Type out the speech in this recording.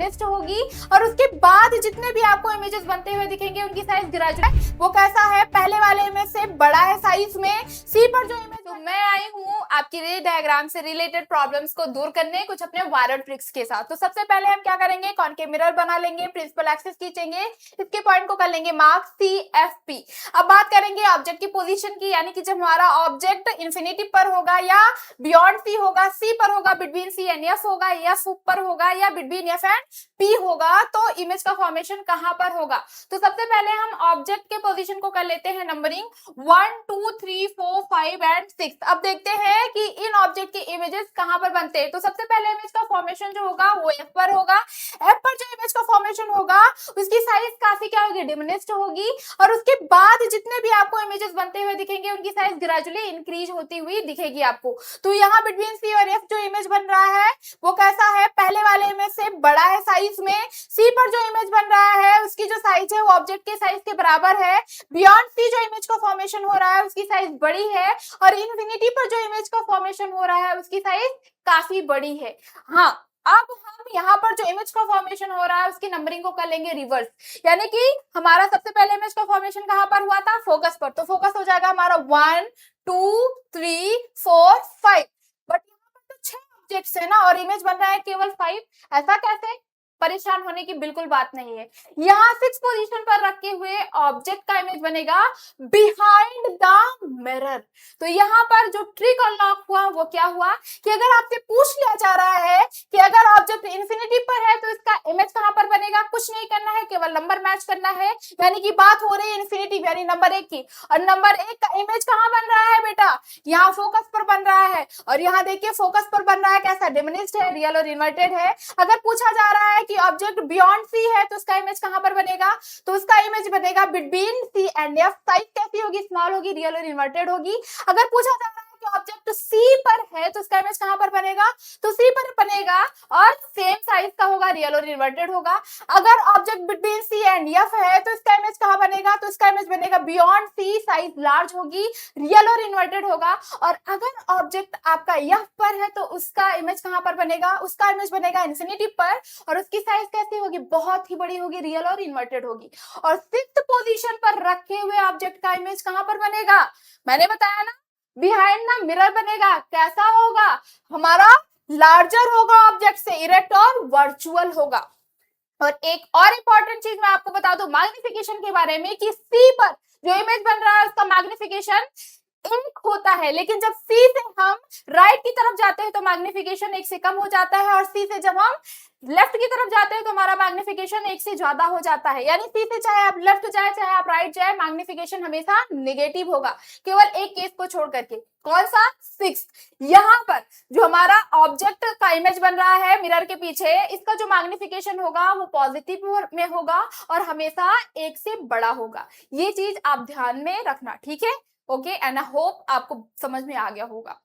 Diminished होगी और उसके बाद जितने भी आपको इमेजेस बनते हुए दिखेंगे उनकी साइज ग्रेजुअल है। वो कैसा है, पहले वाले इमेज से बड़ा है साइज में। सी पर जो इमेज, तो मैं आई हूँ आपकी रे डायग्राम से रिलेटेड प्रॉब्लम्स को दूर करने कुछ अपने वायरल ट्रिक्स के साथ। तो सबसे पहले हम क्या करेंगे, कॉनकेव मिरर बना लेंगे, प्रिंसिपल एक्सिस खींचेंगे, इसके पॉइंट को कर लेंगे मार्क CFP। अब बात करेंगे ऑब्जेक्ट की पोजीशन की, यानी कि जब हमारा ऑब्जेक्ट इंफिनिटी पर होगा या बियॉन्ड सी होगा, सी पर होगा, बिटवीन सी एंड एफ होगा, एफ पर होगा या बिटवीन एफ एंड पी होगा, तो इमेज का फॉर्मेशन कहां पर होगा। तो सबसे पहले हम ऑब्जेक्ट के पोजीशन को कर लेते हैं नंबरिंग 1 2 3 4 5 एंड 6। अब देखते हैं कि इन ऑब्जेक्ट के इमेजेस कहां पर बनते हैं। तो सबसे पहले इमेज का फॉर्मेशन जो होगा वो एफ पर होगा। एफ पर जो इमेज का फॉर्मेशन होगा उसकी साइज काफी क्या होगी, डिमिनिस्ड होगी, और उसके बाद जितने भी आपको इमेजेस बनते हुए दिखेंगे उनकी साइज ग्रेजुअली इंक्रीज होती हुई दिखेगी आपको। तो यहाँ बिटवीन सी और एफ जो इमेज बन रहा है वो कैसा है, पहले वाले इमेज से बड़ा है साइज में। सी पर जो इमेज बन रहा है उसकी जो साइज है वो ऑब्जेक्ट के साइज के बराबर है। बियॉन्ड सी जो इमेज का फॉर्मेशन हो रहा है उसकी साइज बड़ी है, और इन्फिनिटी पर जो इमेज का फॉर्मेशन हो रहा है उसकी साइज काफी बड़ी है। हाँ, अब हम यहाँ पर जो इमेज का फॉर्मेशन हो रहा है उसकी नंबरिंग को कर लेंगे रिवर्स, यानी कि हमारा सबसे पहले इमेज का फॉर्मेशन कहां पर हुआ था, फोकस पर। तो फोकस हो जाएगा हमारा 1 2 3 4 5, बट यहाँ पर तो 6 ऑब्जेक्ट्स है ना और इमेज बन रहा है केवल 5। ऐसा कैसे, परेशान होने की बिल्कुल बात नहीं है। यहाँ 6 पोजीशन पर रखे हुए ऑब्जेक्ट का इमेज बनेगा बिहाइंड द मिरर। तो यहाँ पर जो ट्रिक अनलॉक हुआ वो क्या हुआ कि अगर आपसे पूछ लिया जा रहा है कि अगर ऑब्जेक्ट इंफिनिटी पर है तो इसका इमेज कहां पर बनेगा, कुछ नहीं करना है, केवल नंबर मैच करना है। यानी कि बात हो रही है इंफिनिटी यानी नंबर 1 की, और नंबर 1 का इमेज कहां बन रहा है बेटा, यहाँ फोकस पर बन रहा है। और यहाँ देखिए फोकस पर बन रहा है कैसा, डिमिनिस्ड है, रियल और इन्वर्टेड है। अगर पूछा जा रहा है कि ऑब्जेक्ट बियॉन्ड सी है तो उसका इमेज कहां पर बनेगा, तो उसका इमेज बनेगा between C and F. Size कैसी होगी, स्मॉल होगी, रियल और इन्वर्टेड होगी। अगर पूछा जा रहा है कि ऑब्जेक्ट सी पर है तो उसका इमेज कहां पर बनेगा, तो सी पर बनेगा और सेम साइज का होगा, रियल और इन्वर्टेड होगा। अगर object between C and F है तो इसका इमेज कहां बनेगा, तो इसका इमेज बनेगा बियॉन्ड सी, साइज लार्ज होगी, रियल और इन्वर्टेड होगा। और अगर ऑब्जेक्ट आपका एफ पर है तो उसका इमेज कहां पर बनेगा, उसका इमेज बनेगा इंफिनिटी पर, और उसकी साइज कैसी होगी, बहुत ही बड़ी होगी, रियल और इन्वर्टेड होगी। और 6th पोजीशन पर रखे हुए ऑब्जेक्ट का इमेज कहां पर बनेगा, मैंने बताया ना, बिहाइंड द मिरर बनेगा। कैसा होगा, हमारा लार्जर होगा ऑब्जेक्ट से, इरेक्ट और वर्चुअल होगा। और एक और इंपॉर्टेंट चीज मैं आपको बता दूं मैग्निफिकेशन के बारे में कि सी पर जो इमेज बन रहा है उसका मैग्निफिकेशन 1 होता है, लेकिन जब सी से हम राइट की तरफ जाते हैं तो मैग्निफिकेशन 1 से कम हो जाता है, और सी से जब हम लेफ्ट की तरफ जाते हैं तो हमारा मैग्निफिकेशन 1 से ज्यादा हो जाता है। यानी सी से चाहे आप लेफ्ट जाए चाहे आप राइट जाए, मैग्निफिकेशन हमेशा नेगेटिव होगा, केवल एक केस को छोड़ करके। कौन सा, 6। यहाँ पर जो हमारा ऑब्जेक्ट का इमेज बन रहा है मिरर के पीछे, इसका जो मैग्निफिकेशन होगा वो पॉजिटिव में होगा और हमेशा 1 से बड़ा होगा। ये चीज आप ध्यान में रखना, ठीक है। ओके, एंड आई होप आपको समझ में आ गया होगा।